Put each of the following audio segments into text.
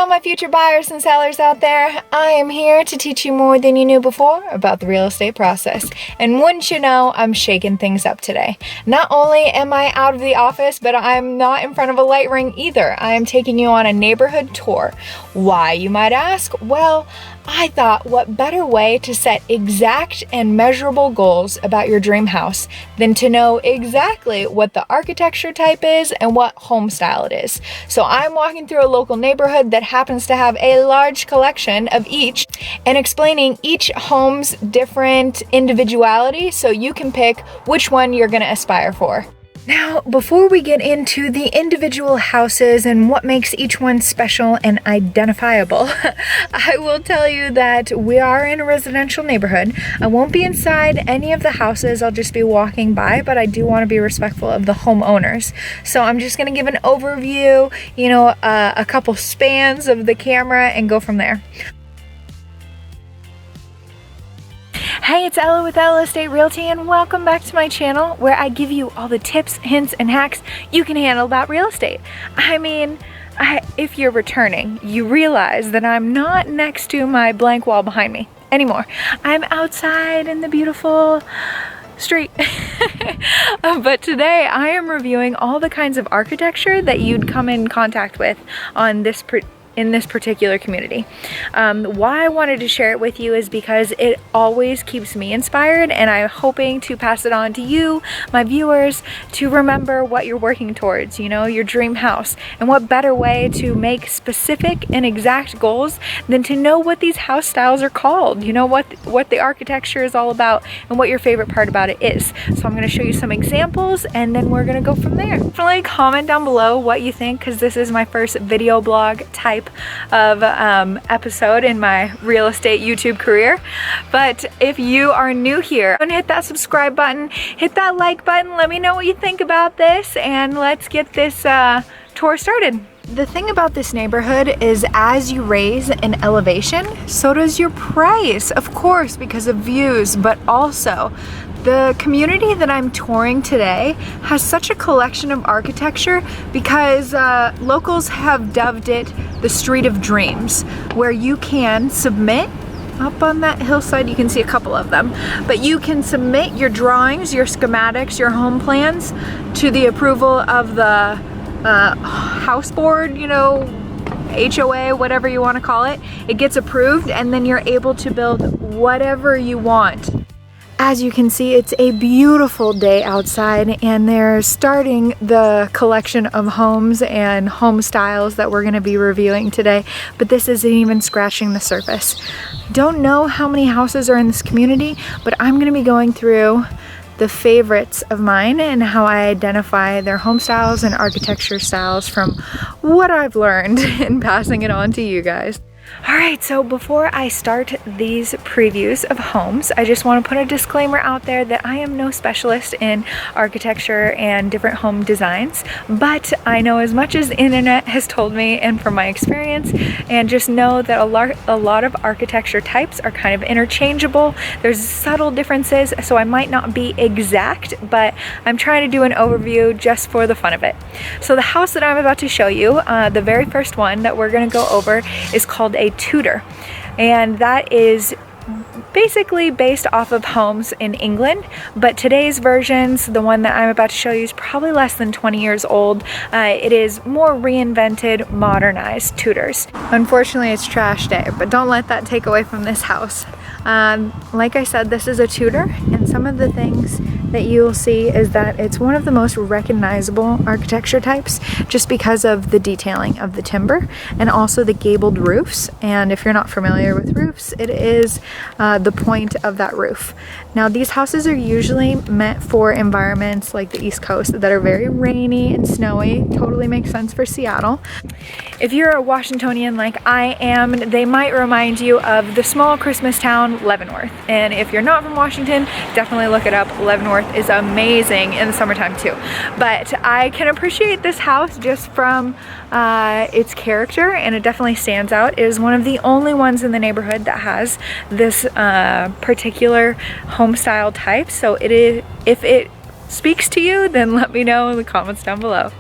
all my future buyers and sellers out there. I am here to teach you more than you knew before about the real estate process. And wouldn't you know, I'm shaking things up today. Not only am I out of the office, but I'm not in front of a light ring either. I am taking you on a neighborhood tour. Why, you might ask? Well, I thought what better way to set exact and measurable goals about your dream house than to know exactly what the architecture type is and what home style it is. So I'm walking through a local neighborhood that happens to have a large collection of each and explaining each home's different individuality so you can pick which one you're going to aspire for. Now, before we get into the individual houses and what makes each one special and identifiable, I will tell you that we are in a residential neighborhood. I won't be inside any of the houses, I'll just be walking by, but I do want to be respectful of the homeowners. So I'm just going to give an overview, a couple spans of the camera and go from there. Hey, it's Ella with Ella Estate Realty, and welcome back to my channel where I give you all the tips, hints, and hacks you can handle about real estate. If you're returning, you realize that I'm not next to my blank wall behind me anymore. I'm outside in the beautiful street. But today I am reviewing all the kinds of architecture that you'd come in contact with on in this particular community. Why I wanted to share it with you is because it always keeps me inspired, and I'm hoping to pass it on to you, my viewers, to remember what you're working towards, your dream house. And what better way to make specific and exact goals than to know what these house styles are called, what the architecture is all about and what your favorite part about it is. So I'm going to show you some examples and then we're going to go from there. Definitely comment down below what you think, because this is my first video blog type of episode in my real estate YouTube career. But if you are new here, hit that subscribe button, hit that like button, let me know what you think about this, and let's get this tour started. The thing about this neighborhood is as you raise in elevation, so does your price, of course, because of views, but also the community that I'm touring today has such a collection of architecture because locals have dubbed it the Street of Dreams, where you can submit. Up on that hillside you can see a couple of them, but you can submit your drawings, your schematics, your home plans to the approval of the house board, HOA, whatever you want to call it. It gets approved and then you're able to build whatever you want. As you can see, it's a beautiful day outside and they're starting the collection of homes and home styles that we're going to be reviewing today, but this isn't even scratching the surface. Don't know how many houses are in this community, but I'm going to be going through the favorites of mine and how I identify their home styles and architecture styles from what I've learned and passing it on to you guys. Alright, so before I start these previews of homes, I just want to put a disclaimer out there that I am no specialist in architecture and different home designs, but I know as much as the internet has told me and from my experience, and just know that a lot of architecture types are kind of interchangeable. There's subtle differences, so I might not be exact, but I'm trying to do an overview just for the fun of it. So the house that I'm about to show you, the very first one that we're going to go over, is called a Tutor, and that is basically based off of homes in England, but today's versions, the one that I'm about to show you, is probably less than 20 years old. It is more reinvented, modernized Tudors. Unfortunately, it's trash day, but don't let that take away from this house. Like I said, this is a Tudor, and some of the things that you'll see is that it's one of the most recognizable architecture types just because of the detailing of the timber and also the gabled roofs. And if you're not familiar with roofs, it is the point of that roof. Now, these houses are usually meant for environments like the East Coast that are very rainy and snowy. Totally makes sense for Seattle. If you're a Washingtonian like I am, they might remind you of the small Christmas town Leavenworth. And if you're not from Washington, definitely look it up. Leavenworth is amazing in the summertime too. But I can appreciate this house just from its character, and it definitely stands out. It is one of the only ones in the neighborhood that has this particular home style type. So it is, if it speaks to you, then let me know in the comments down below.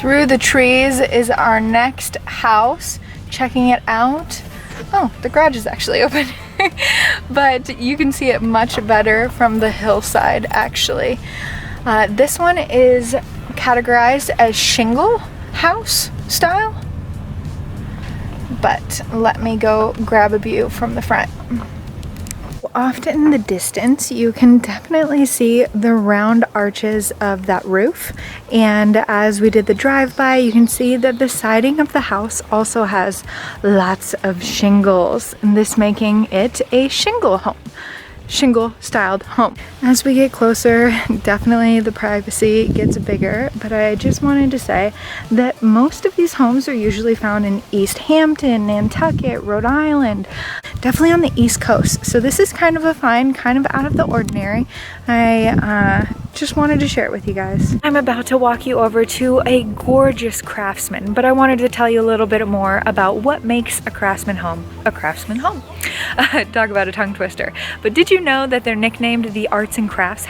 Through the trees is our next house. Checking it out. Oh, the garage is actually open. But you can see it much better from the hillside actually. This one is categorized as shingle house style. But let me go grab a view from the front. Off in the distance, you can definitely see the round arches of that roof. And as we did the drive-by, you can see that the siding of the house also has lots of shingles, and this making it a shingle home. Shingle styled home. As we get closer, definitely the privacy gets bigger, but I just wanted to say that most of these homes are usually found in East Hampton, Nantucket, Rhode Island, definitely on the East Coast. So this is kind of a find, kind of out of the ordinary. I just wanted to share it with you guys. I'm about to walk you over to a gorgeous Craftsman, but I wanted to tell you a little bit more about what makes a Craftsman home a Craftsman home. Talk about a tongue twister. But did you know that they're nicknamed the Arts and Crafts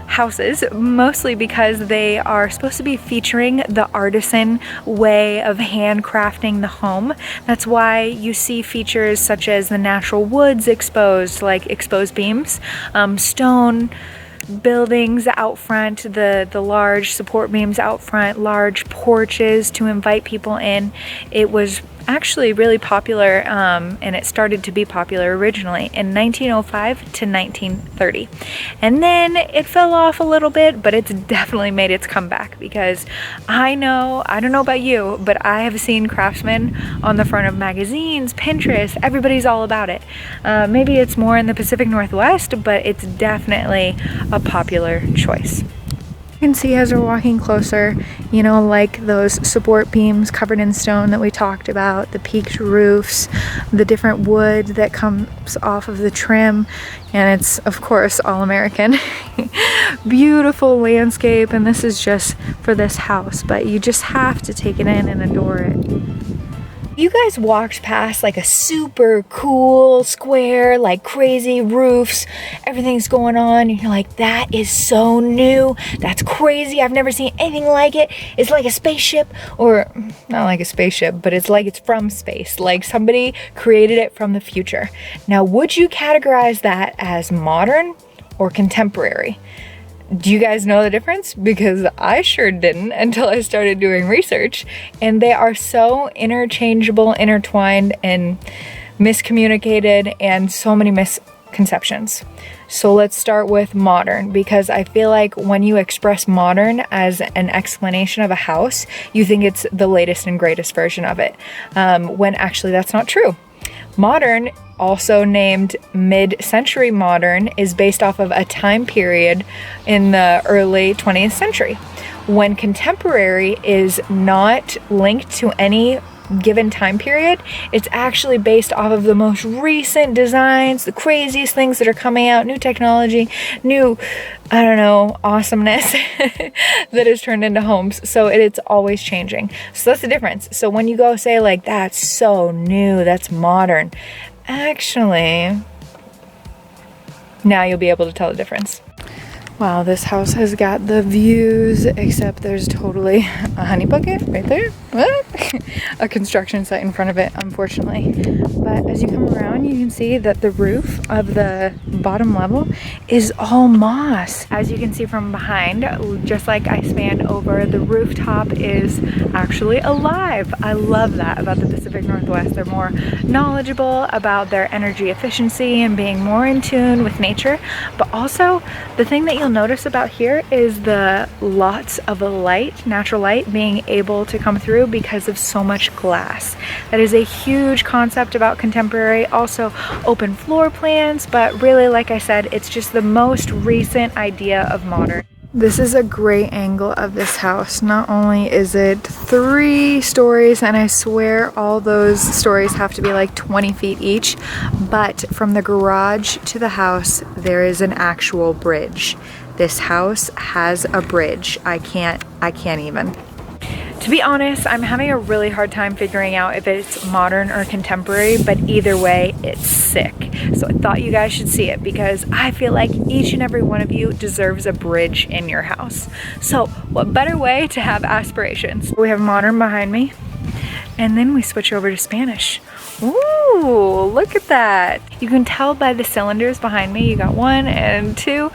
houses, mostly because they are supposed to be featuring the artisan way of handcrafting the home. That's why you see features such as the natural woods exposed, like exposed beams, stone buildings out front, the large support beams out front, large porches to invite people in. It was actually really popular, and it started to be popular originally in 1905 to 1930, and then it fell off a little bit, but it's definitely made its comeback because I don't know about you, but I have seen Craftsman on the front of magazines, Pinterest, everybody's all about it. Maybe it's more in the Pacific Northwest, but it's definitely a popular choice. You can see as we're walking closer, you know, like those support beams covered in stone that we talked about, the peaked roofs, the different wood that comes off of the trim, and it's of course all American. Beautiful landscape, and this is just for this house, but you just have to take it in and adore it. You guys walked past like a super cool square, like crazy roofs, everything's going on, and you're like, that is so new, that's crazy, I've never seen anything like it. It's like a spaceship, or not like a spaceship, but it's like it's from space, like somebody created it from the future. Now, would you categorize that as modern or contemporary? Do you guys know the difference? Because I sure didn't until I started doing research, and they are so interchangeable, intertwined, and miscommunicated, and so many misconceptions. So let's start with modern, because I feel like when you express modern as an explanation of a house, you think it's the latest and greatest version of it, when actually that's not true. Modern, also named mid-century modern, is based off of a time period in the early 20th century, when contemporary is not linked to any given time period. It's actually based off of the most recent designs, the craziest things that are coming out, new technology, new, I don't know, awesomeness that is turned into homes. So it's always changing. So that's the difference. So when you go say like, that's so new, that's modern, actually, now you'll be able to tell the difference. Wow, this house has got the views, except there's totally a honey bucket right there. A construction site in front of it, unfortunately. But as you come around, you can see that the roof of the bottom level is all moss. As you can see from behind, just like I spanned over, the rooftop is actually alive. I love that about the Pacific Northwest. They're more knowledgeable about their energy efficiency and being more in tune with nature. But also, the thing that you'll notice about here is the lots of light, natural light, being able to come through because of so much glass. That is a huge concept about contemporary. Also open floor plans, but really, like I said, it's just the most recent idea of modern. This is a great angle of this house. Not only is it 3 stories, and I swear all those stories have to be like 20 feet each, but from the garage to the house, there is an actual bridge. This house has a bridge. I can't even. To be honest, I'm having a really hard time figuring out if it's modern or contemporary, but either way, it's sick. So I thought you guys should see it because I feel like each and every one of you deserves a bridge in your house. So what better way to have aspirations? We have modern behind me, and then we switch over to Spanish. Ooh, look at that. You can tell by the cylinders behind me. You got 1 and 2.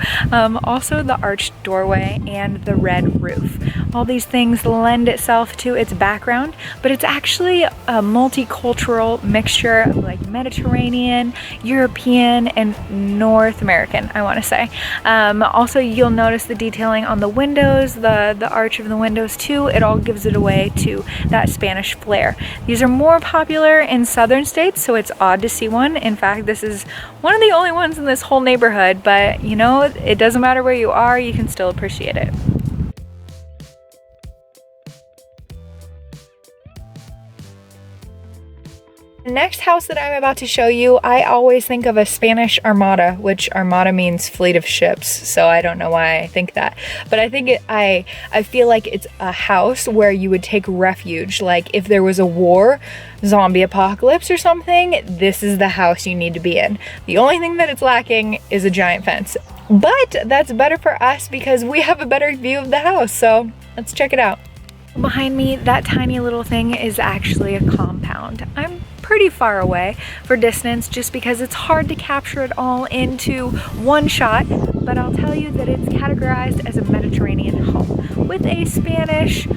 Also the arched doorway and the red roof. All these things lend itself to its background, but it's actually a multicultural mixture of like Mediterranean, European, and North American, I want to say. Also, you'll notice the detailing on the windows, the arch of the windows too. It all gives it away to that Spanish flair. These are more popular in southern states, so it's odd to see one. In fact, this is one of the only ones in this whole neighborhood, but you know, it doesn't matter where you are, you can still appreciate it. The next house that I'm about to show you, I always think of a Spanish armada, which armada means fleet of ships, so I don't know why I think that. But I think I feel like it's a house where you would take refuge. Like if there was a war, zombie apocalypse or something, this is the house you need to be in. The only thing that it's lacking is a giant fence. But that's better for us because we have a better view of the house, so let's check it out. Behind me, that tiny little thing is actually a compound. I'm pretty far away for distance just because it's hard to capture it all into one shot, but I'll tell you that it's categorized as a Mediterranean home with a Spanish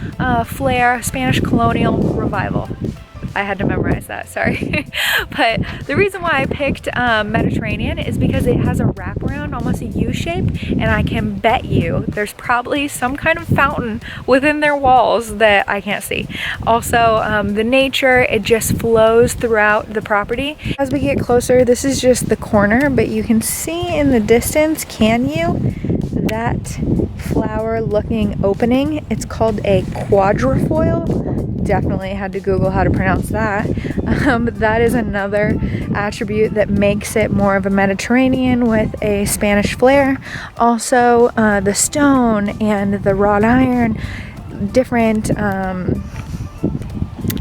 flair, Spanish colonial revival. I had to memorize that, sorry. But the reason why I picked Mediterranean is because it has a wraparound, almost a U shape, and I can bet you there's probably some kind of fountain within their walls that I can't see. Also, the nature, it just flows throughout the property. As we get closer, this is just the corner, but you can see in the distance, can you? That flower looking opening, it's called a quadrifoil. Definitely had to Google how to pronounce that. That is another attribute that makes it more of a Mediterranean with a Spanish flair. Also, the stone and the wrought iron, different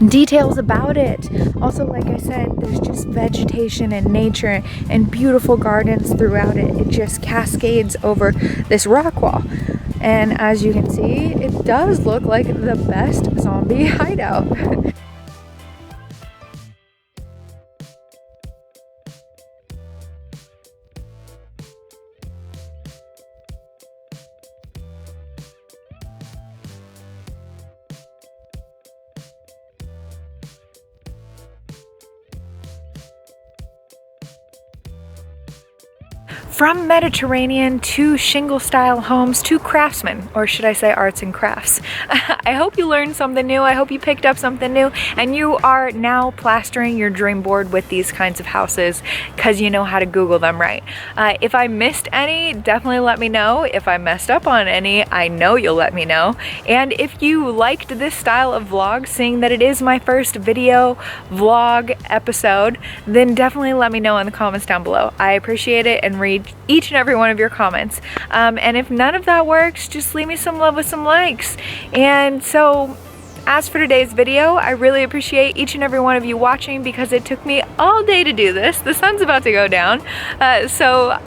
details about it. Also, like I said, there's just vegetation and nature and beautiful gardens throughout it. It just cascades over this rock wall. And as you can see, it does look like the best zombie hideout. From Mediterranean to shingle style homes to Craftsman, or should I say arts and crafts. I hope you learned something new. I hope you picked up something new and you are now plastering your dream board with these kinds of houses because you know how to Google them right. If I missed any, definitely let me know. If I messed up on any, I know you'll let me know. And if you liked this style of vlog, seeing that it is my first video vlog episode, then definitely let me know in the comments down below. I appreciate it and read each and every one of your comments. And if none of that works, just leave me some love with some likes. And so as for today's video, I really appreciate each and every one of you watching because it took me all day to do this. The sun's about to go down. So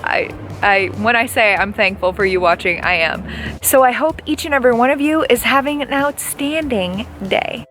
when I say I'm thankful for you watching, I am. So I hope each and every one of you is having an outstanding day.